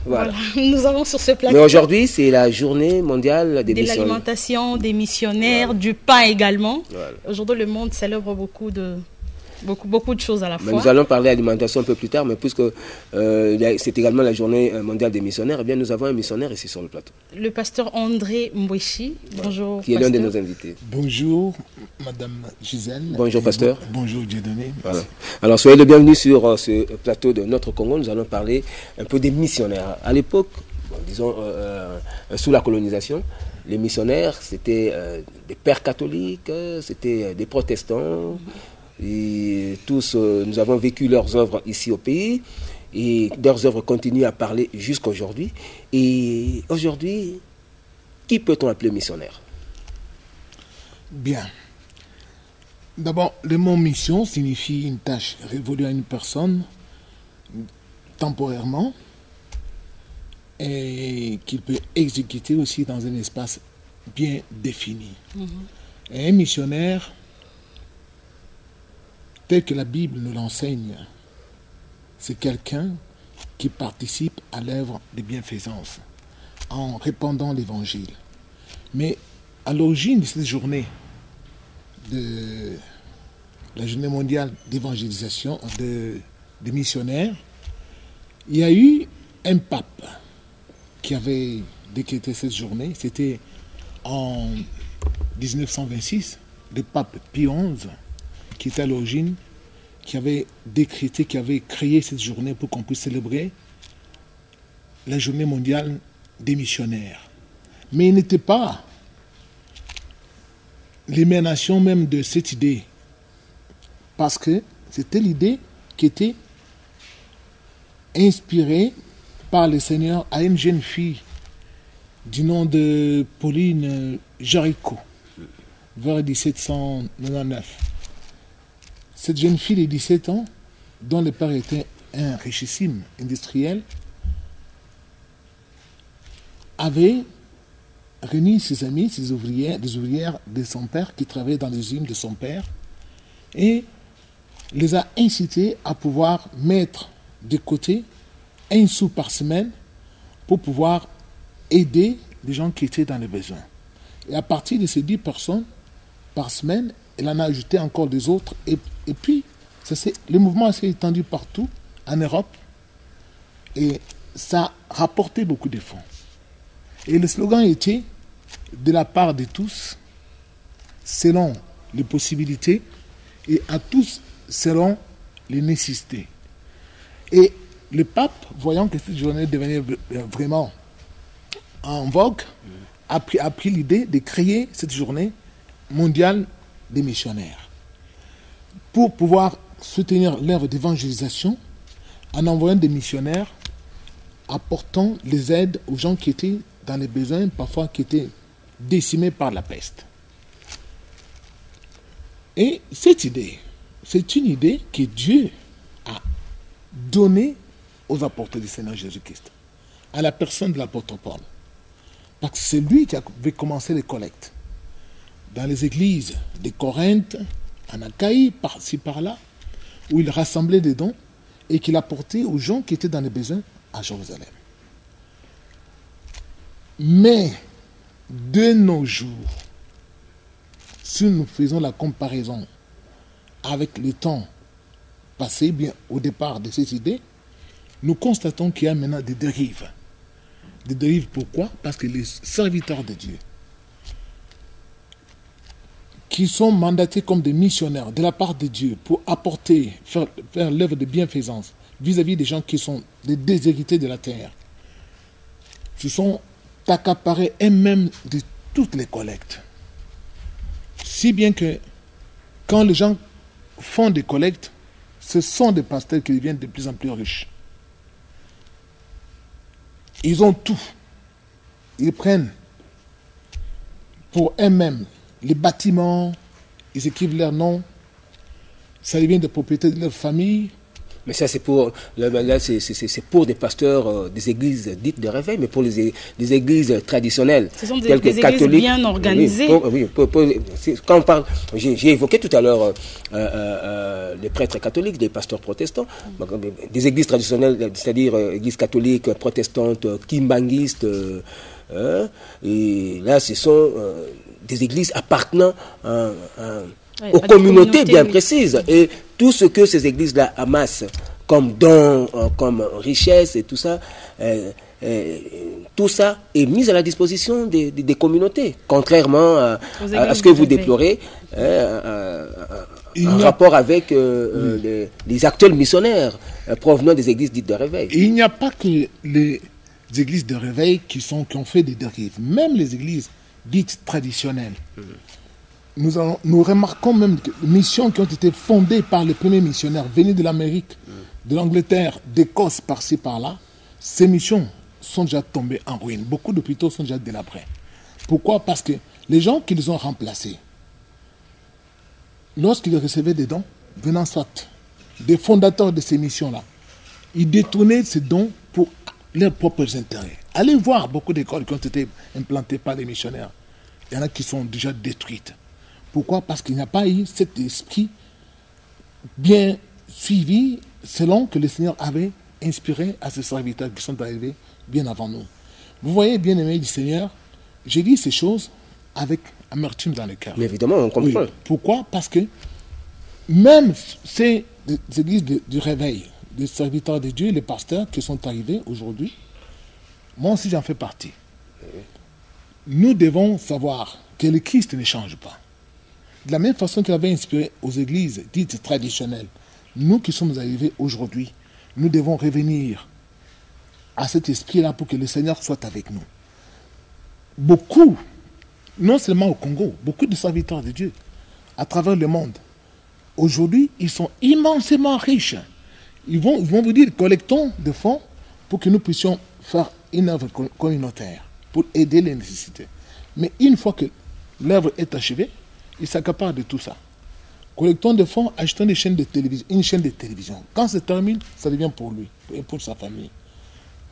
Voilà. Nous avons sur ce plateau. Mais aujourd'hui, c'est la journée mondiale des missionnaires. De l'alimentation, des missionnaires, du pain également. Voilà. Aujourd'hui, le monde célèbre beaucoup de choses à la fois. Nous allons parler d'alimentation un peu plus tard, mais puisque c'est également la journée mondiale des missionnaires, eh bien nous avons un missionnaire ici sur le plateau. Le pasteur André Mbouechi. Bonjour, qui est l'un de nos invités. Bonjour, Madame Gisèle. Bonjour, pasteur. Bonjour, Dieudonné. Voilà. Alors, soyez le bienvenu sur ce plateau de Notre Congo. Nous allons parler un peu des missionnaires. À l'époque, disons, sous la colonisation, les missionnaires, c'était des pères catholiques, c'était des protestants. Et tous, nous avons vécu leurs œuvres ici au pays. Et leurs œuvres continuent à parler jusqu'à aujourd'hui. Et aujourd'hui, qui peut-on appeler missionnaire? Bien. D'abord, le mot mission signifie une tâche révolue à une personne temporairement et qu'il peut exécuter aussi dans un espace bien défini. Et un missionnaire, tel que la Bible nous l'enseigne, c'est quelqu'un qui participe à l'œuvre de bienfaisance en répandant l'évangile. Mais à l'origine de cette journée, de la journée mondiale d'évangélisation des missionnaires, il y a eu un pape qui avait décrété cette journée. C'était en 1926, le pape Pie XI, qui était à l'origine, qui avait décrété, qui avait créé cette journée pour qu'on puisse célébrer la journée mondiale des missionnaires. Mais il n'était pas l'émanation même de cette idée, parce que c'était l'idée qui était inspirée par le Seigneur à une jeune fille du nom de Pauline Jaricot, vers 1799. Cette jeune fille de 17 ans, dont le père était un richissime industriel, avait réuni ses amis, ses ouvrières, des ouvrières de son père qui travaillaient dans les usines de son père, et les a incités à pouvoir mettre de côté 1 sou par semaine pour pouvoir aider les gens qui étaient dans les besoins. Et à partir de ces 10 personnes par semaine, elle en a ajouté encore des autres. Et puis, le mouvement s'est étendu partout en Europe et ça a rapporté beaucoup de fonds. Et le slogan était de la part de tous, selon les possibilités, et à tous selon les nécessités. Et le pape, voyant que cette journée devenait vraiment en vogue, a pris l'idée de créer cette journée mondiale des missionnaires pour pouvoir soutenir l'œuvre d'évangélisation en envoyant des missionnaires apportant les aides aux gens qui étaient dans les besoins, parfois qui étaient décimés par la peste. Et cette idée, c'est une idée que Dieu a donnée aux apôtres du Seigneur Jésus-Christ, à la personne de l'apôtre Paul. Parce que c'est lui qui avait commencé les collectes dans les églises de Corinthe, en Achaïe, par-ci, par-là, où il rassemblait des dons et qu'il apportait aux gens qui étaient dans les besoins à Jérusalem. Mais, de nos jours, si nous faisons la comparaison avec le temps passé, bien au départ de ces idées, nous constatons qu'il y a maintenant des dérives. Des dérives pourquoi? Parce que les serviteurs de Dieu, qui sont mandatés comme des missionnaires de la part de Dieu pour apporter, faire l'œuvre de bienfaisance vis-à-vis des gens qui sont des déshérités de la terre, se sont accaparés eux-mêmes de toutes les collectes. Si bien que quand les gens font des collectes, ce sont des pasteurs qui deviennent de plus en plus riches. Ils ont tout. Ils prennent pour eux-mêmes les bâtiments, ils écrivent leurs noms, ça devient des propriétés de leur famille, Mais ça, c'est pour, là, c'est pour des pasteurs des églises dites de réveil, mais pour des églises traditionnelles. Ce sont telles que des églises bien organisées. Quand on parle, j'ai évoqué tout à l'heure les prêtres catholiques, des pasteurs protestants, des églises traditionnelles, c'est-à-dire églises catholiques, protestantes, kimbanguistes, et là, ce sont des églises appartenant aux communautés bien précises. Et tout ce que ces églises-là amassent comme dons, comme richesse et tout ça est mis à la disposition des communautés, contrairement à ce que vous déplorez, en rapport avec les actuels missionnaires provenant des églises dites de réveil. Il n'y a pas que les églises de réveil qui ont fait des dérives, même les églises dites traditionnelles. Nous remarquons même que les missions qui ont été fondées par les premiers missionnaires venus de l'Amérique, de l'Angleterre, d'Écosse, par-ci, par-là, ces missions sont déjà tombées en ruine. Beaucoup d'hôpitaux sont déjà délabrés. Pourquoi? Parce que les gens qui les ont remplacés, lorsqu'ils recevaient des dons, venant soit des fondateurs de ces missions-là, ils détournaient ces dons pour leurs propres intérêts. Allez voir beaucoup d'écoles qui ont été implantées par les missionnaires. Il y en a qui sont déjà détruites. Pourquoi? Parce qu'il n'y a pas eu cet esprit bien suivi selon que le Seigneur avait inspiré à ses serviteurs qui sont arrivés bien avant nous. Vous voyez, bien aimés du Seigneur, j'ai dit ces choses avec amertume dans le cœur. Mais évidemment, on comprend. Oui. Pourquoi? Parce que même ces églises du réveil, des serviteurs de Dieu, les pasteurs qui sont arrivés aujourd'hui, moi aussi j'en fais partie. Nous devons savoir que le Christ ne change pas. De la même façon qu'il avait inspiré aux églises dites traditionnelles, nous qui sommes arrivés aujourd'hui, nous devons revenir à cet esprit-là pour que le Seigneur soit avec nous. Beaucoup, non seulement au Congo, beaucoup de serviteurs de Dieu à travers le monde, aujourd'hui, ils sont immensément riches. Ils vont vous dire, collectons des fonds pour que nous puissions faire une œuvre communautaire, pour aider les nécessités. Mais une fois que l'œuvre est achevée, ils s'accaparent de tout ça. Collectons des fonds, achetons des chaînes de télévision, une chaîne de télévision. Quand ça termine, ça devient pour lui et pour sa famille.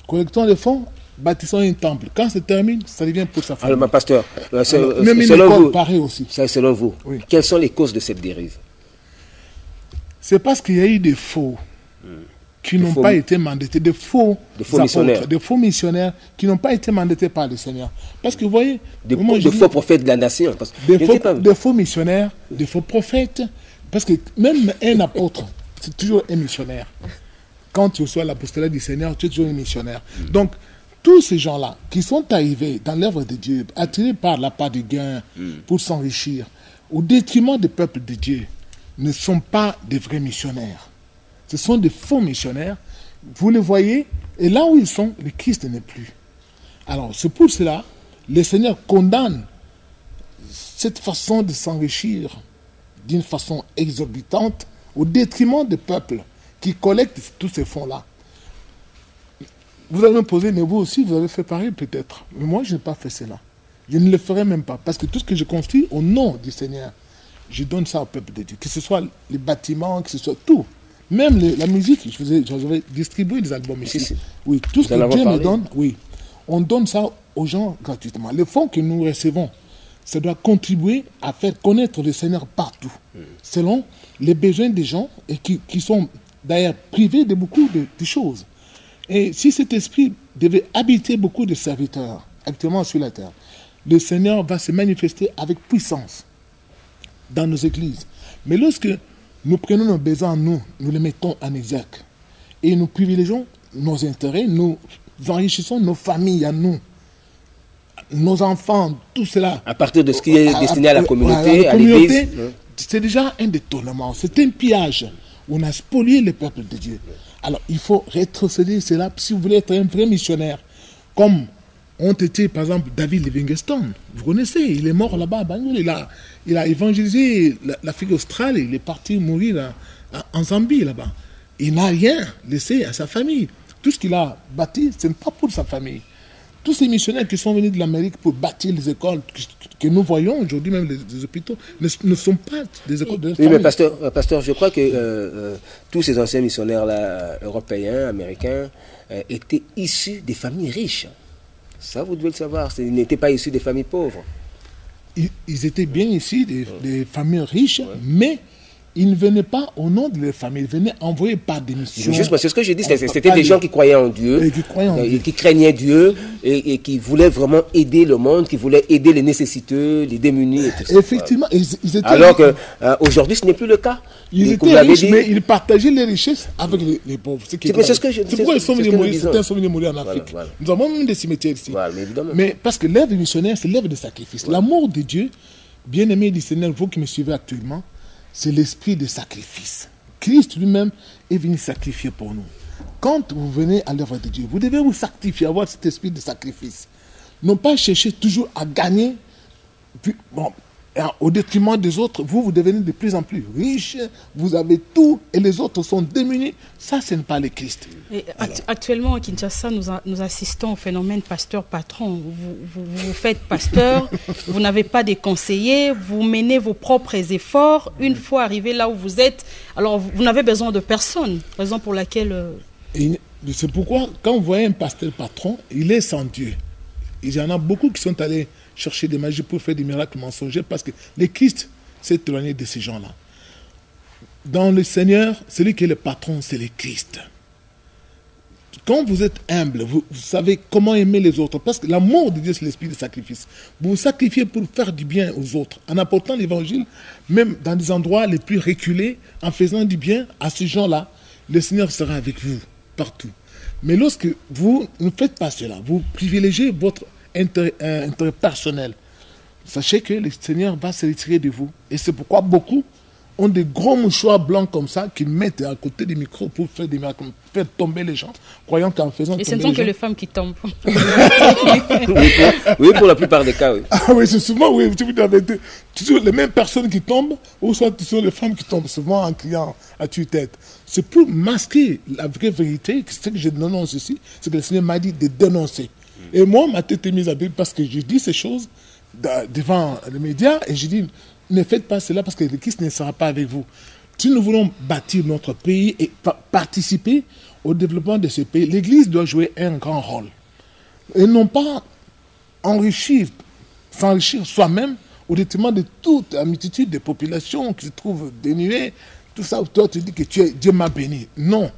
Collectons des fonds, bâtissons un temple. Quand ça termine, ça devient pour sa famille. Alors, pasteur, même une école, pareil aussi. Selon vous, oui. Quelles sont les causes de cette dérive? C'est parce qu'il y a eu des faux qui n'ont pas été mandatés, des faux missionnaires qui n'ont pas été mandatés par le Seigneur. Parce que vous voyez... Des faux prophètes de la nation. Des faux missionnaires, des faux prophètes. Parce que même un apôtre, c'est toujours un missionnaire. Quand tu reçois l'apostolat du Seigneur, tu es toujours un missionnaire. Donc, tous ces gens-là qui sont arrivés dans l'œuvre de Dieu, attirés par la part du gain pour s'enrichir, au détriment du peuple de Dieu, ne sont pas des vrais missionnaires. Ce sont des faux missionnaires. Vous les voyez, et là où ils sont, le Christ n'est plus. Alors, c'est pour cela, le Seigneur condamne cette façon de s'enrichir d'une façon exorbitante au détriment des peuples qui collectent tous ces fonds-là. Vous allez me poser, mais vous aussi, vous avez fait pareil peut-être. Mais moi, je n'ai pas fait cela. Je ne le ferai même pas. Parce que tout ce que je construis au nom du Seigneur, je donne ça au peuple de Dieu. Que ce soit les bâtiments, que ce soit tout. Même la musique, j'avais distribué des albums ici. Si. Oui, tout ce que Dieu me donne, oui. On donne ça aux gens gratuitement. Les fonds que nous recevons, ça doit contribuer à faire connaître le Seigneur partout, selon les besoins des gens et qui sont d'ailleurs privés de beaucoup de choses. Et si cet esprit devait habiter beaucoup de serviteurs actuellement sur la terre, le Seigneur va se manifester avec puissance dans nos églises. Mais lorsque nous prenons nos besoins en nous, nous les mettons en exergue et nous privilégions nos intérêts, nous enrichissons nos familles à nous, nos enfants, tout cela. À partir de ce qui est destiné à la communauté, à l'église. C'est déjà un détournement, c'est un pillage. On a spolié le peuple de Dieu. Alors, il faut rétrocéder cela si vous voulez être un vrai missionnaire. Comme ont été, par exemple, David Livingstone. Vous connaissez, il est mort là-bas à Banjul. Il a évangélisé l'Afrique australe. Il est parti mourir en Zambie là-bas. Il n'a rien laissé à sa famille. Tout ce qu'il a bâti, ce n'est pas pour sa famille. tous ces missionnaires qui sont venus de l'Amérique pour bâtir les écoles que nous voyons aujourd'hui, même les hôpitaux, ne sont pas des écoles de Oui, mais pasteur, je crois que tous ces anciens missionnaires-là, européens, américains, étaient issus des familles riches. Ça, vous devez le savoir. Ils n'étaient pas issus des familles pauvres. Ils étaient bien ici, des familles riches, mais ils ne venaient pas au nom de leur famille, ils venaient envoyés par des missions. Juste, c'est ce que je dis, c'était des gens qui croyaient en Dieu, qui craignaient Dieu et qui voulaient vraiment aider le monde, qui voulaient aider les nécessiteux, les démunis et tout ça. Effectivement, ils étaient alors qu'aujourd'hui, ce n'est plus le cas. Ils étaient riches, mais ils partageaient les richesses avec les pauvres. C'est pourquoi ils sont venus mourir. Certains sont venus mourir en Afrique. Voilà. Nous avons même des cimetières ici. Voilà, mais parce que l'œuvre missionnaire, c'est l'œuvre de sacrifice. Voilà. L'amour de Dieu, bien-aimé du Seigneur, vous qui me suivez actuellement, c'est l'esprit de sacrifice. Christ lui-même est venu sacrifier pour nous. Quand vous venez à l'œuvre de Dieu, vous devez vous sacrifier, avoir cet esprit de sacrifice. Non pas chercher toujours à gagner, puis, au détriment des autres. Vous devenez de plus en plus riche, vous avez tout, et les autres sont démunis. Ça, ce n'est pas le Christ. Actuellement, à Kinshasa, nous assistons au phénomène pasteur-patron. Vous faites pasteur, vous n'avez pas de conseillers, vous menez vos propres efforts. Une fois arrivé là où vous êtes, alors vous n'avez besoin de personne. Raison pour laquelle... C'est pourquoi, quand vous voyez un pasteur-patron, il est sans Dieu. Il y en a beaucoup qui sont allés chercher des magies pour faire des miracles mensongers parce que le Christ s'est éloigné de ces gens-là. Dans le Seigneur, celui qui est le patron, c'est le Christ. Quand vous êtes humble, vous savez comment aimer les autres. Parce que l'amour de Dieu, c'est l'esprit de sacrifice. Vous vous sacrifiez pour faire du bien aux autres. En apportant l'évangile, même dans des endroits les plus reculés, en faisant du bien à ces gens-là, le Seigneur sera avec vous partout. Mais lorsque vous ne faites pas cela, vous privilégiez votre intérêt personnel, sachez que le Seigneur va se retirer de vous. Et c'est pourquoi beaucoup ont des gros mouchoirs blancs comme ça qu'ils mettent à côté des micros pour faire des miracles, faire tomber les gens, croyant qu'en faisant tomber les gens... Et ce ne sont que les femmes qui tombent. Oui, pour la plupart des cas, oui. Ah oui, c'est souvent, oui, toujours les mêmes personnes qui tombent, ou soit ce sont les femmes qui tombent, souvent en criant à tue-tête. C'est pour masquer la vraie vérité, ce que je dénonce ici, c'est que le Seigneur m'a dit de dénoncer. Et moi, ma tête est mise à bille parce que je dis ces choses devant les médias et je dis, ne faites pas cela parce que le Christ ne sera pas avec vous. Si nous voulons bâtir notre pays et participer au développement de ce pays, l'Église doit jouer un grand rôle. Et non pas s'enrichir soi-même au détriment de toute la multitude de populations qui se trouvent dénuées. Tout ça, toi tu dis que Dieu m'a béni. Non.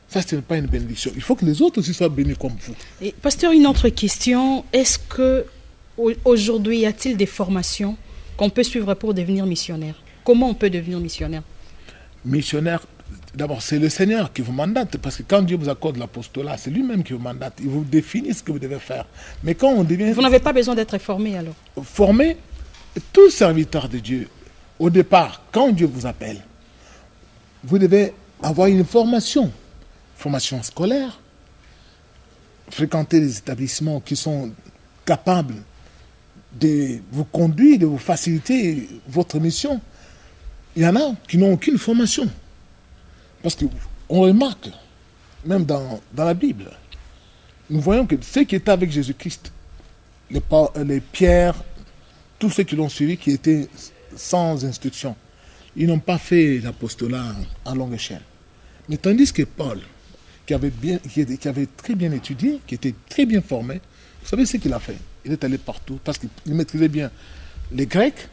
Ça, ce n'est pas une bénédiction. Il faut que les autres aussi soient bénis comme vous. Et, pasteur, une autre question. Est-ce qu'aujourd'hui, y a-t-il des formations qu'on peut suivre pour devenir missionnaire? Comment on peut devenir missionnaire? Missionnaire, d'abord, c'est le Seigneur qui vous mandate. Parce que quand Dieu vous accorde l'apostolat, c'est lui-même qui vous mandate. Il vous définit ce que vous devez faire. Mais quand on devient... Vous n'avez pas besoin d'être formé alors? Formé, tout serviteur de Dieu, au départ, quand Dieu vous appelle, vous devez avoir une formation scolaire, fréquenter des établissements qui sont capables de vous conduire, de vous faciliter votre mission. Il y en a qui n'ont aucune formation. Parce qu'on remarque, même dans la Bible, nous voyons que ceux qui étaient avec Jésus-Christ, les Pierre, tous ceux qui l'ont suivi, qui étaient sans instruction, ils n'ont pas fait l'apostolat à longue échelle. Mais tandis que Paul, qui avait très bien étudié, qui était très bien formé, vous savez ce qu'il a fait? Il est allé partout parce qu'il maîtrisait bien les Grecs,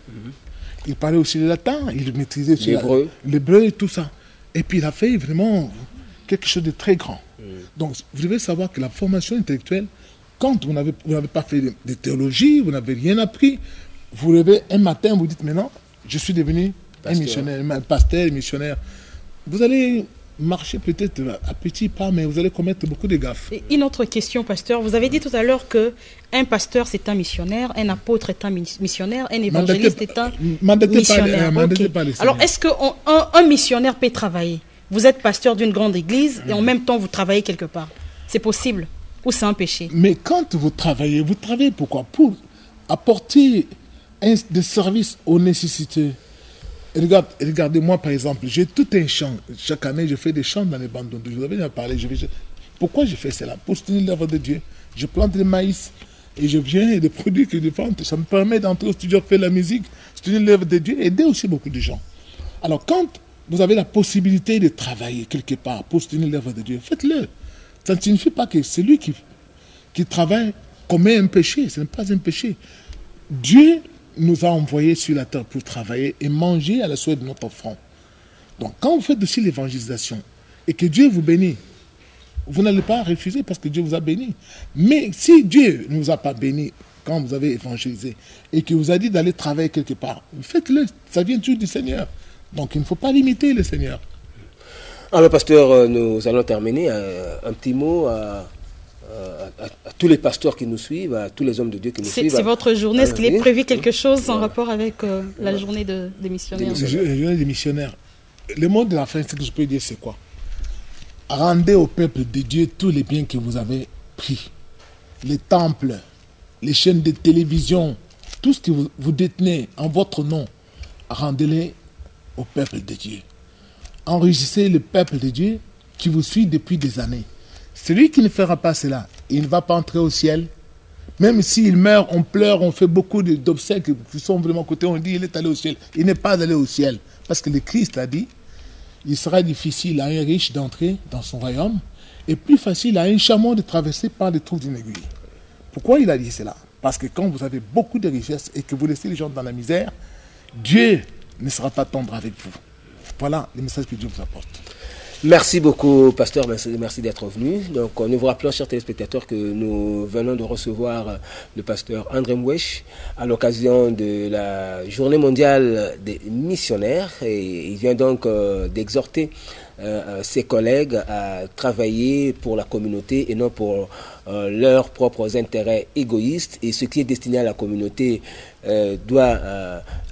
il parlait aussi le latin, il maîtrisait aussi l'hébreu et tout ça. Et puis il a fait vraiment quelque chose de très grand. Donc vous devez savoir que la formation intellectuelle, quand vous n'avez pas fait de théologie, vous n'avez rien appris, vous levez un matin, vous dites maintenant, je suis devenu un missionnaire, un pasteur, un missionnaire. Vous allez marcher peut-être à petits pas, mais vous allez commettre beaucoup de gaffes. Et une autre question, pasteur. Vous avez dit tout à l'heure qu'un pasteur, c'est un missionnaire, un apôtre est un missionnaire, un évangéliste est un missionnaire. Alors, est-ce qu'un missionnaire peut travailler? Vous êtes pasteur d'une grande église et en même temps, vous travaillez quelque part. C'est possible? Ou c'est un péché? Mais quand vous travaillez pourquoi? Pour apporter des services aux nécessités. Regardez-moi par exemple, j'ai tout un champ. Chaque année, je fais des chants dans les bandes. Je vous avais déjà parlé. Pourquoi je fais cela? Pour soutenir l'œuvre de Dieu. Je plante du maïs et je viens et des produits que je vends, ça me permet d'entrer au studio, faire la musique, soutenir l'œuvre de Dieu, aider aussi beaucoup de gens. Alors quand vous avez la possibilité de travailler quelque part pour soutenir l'œuvre de Dieu, faites-le. Ça ne signifie pas que celui qui travaille commet un péché. Ce n'est pas un péché. Dieu nous a envoyés sur la terre pour travailler et manger à la sueur de notre front. Donc quand vous faites aussi l'évangélisation et que Dieu vous bénit, vous n'allez pas refuser parce que Dieu vous a béni. Mais si Dieu ne vous a pas béni quand vous avez évangélisé et qu'il vous a dit d'aller travailler quelque part, faites-le. Ça vient toujours du Seigneur. Donc il ne faut pas limiter le Seigneur. Alors, pasteur, nous allons terminer. Un petit mot à tous les pasteurs qui nous suivent, à tous les hommes de Dieu qui nous suivent. C'est votre journée. Est-ce qu'il est prévu quelque chose en rapport avec la journée des missionnaires? La journée des missionnaires. Le mot de la fin, ce que je peux dire, c'est quoi? Rendez au peuple de Dieu tous les biens que vous avez pris. Les temples, les chaînes de télévision, tout ce que vous détenez en votre nom, rendez-les au peuple de Dieu. Enrichissez le peuple de Dieu qui vous suit depuis des années. Celui qui ne fera pas cela, il ne va pas entrer au ciel. Même s'il meurt, on pleure, on fait beaucoup d'obsèques qui sont vraiment côté, on dit il est allé au ciel. Il n'est pas allé au ciel. Parce que le Christ a dit, il sera difficile à un riche d'entrer dans son royaume et plus facile à un chameau de traverser par le trou d'une aiguille. Pourquoi il a dit cela? Parce que quand vous avez beaucoup de richesses et que vous laissez les gens dans la misère, Dieu ne sera pas tendre avec vous. Voilà le message que Dieu vous apporte. Merci beaucoup, pasteur. Merci d'être venu. Donc, nous vous rappelons, chers téléspectateurs, que nous venons de recevoir le pasteur André Mwesh à l'occasion de la Journée mondiale des missionnaires. Et il vient donc d'exhorter ses collègues à travailler pour la communauté et non pour leurs propres intérêts égoïstes. Et ce qui est destiné à la communauté doit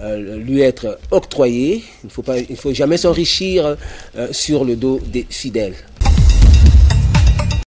lui être octroyé. Il ne faut jamais s'enrichir sur le dos des fidèles.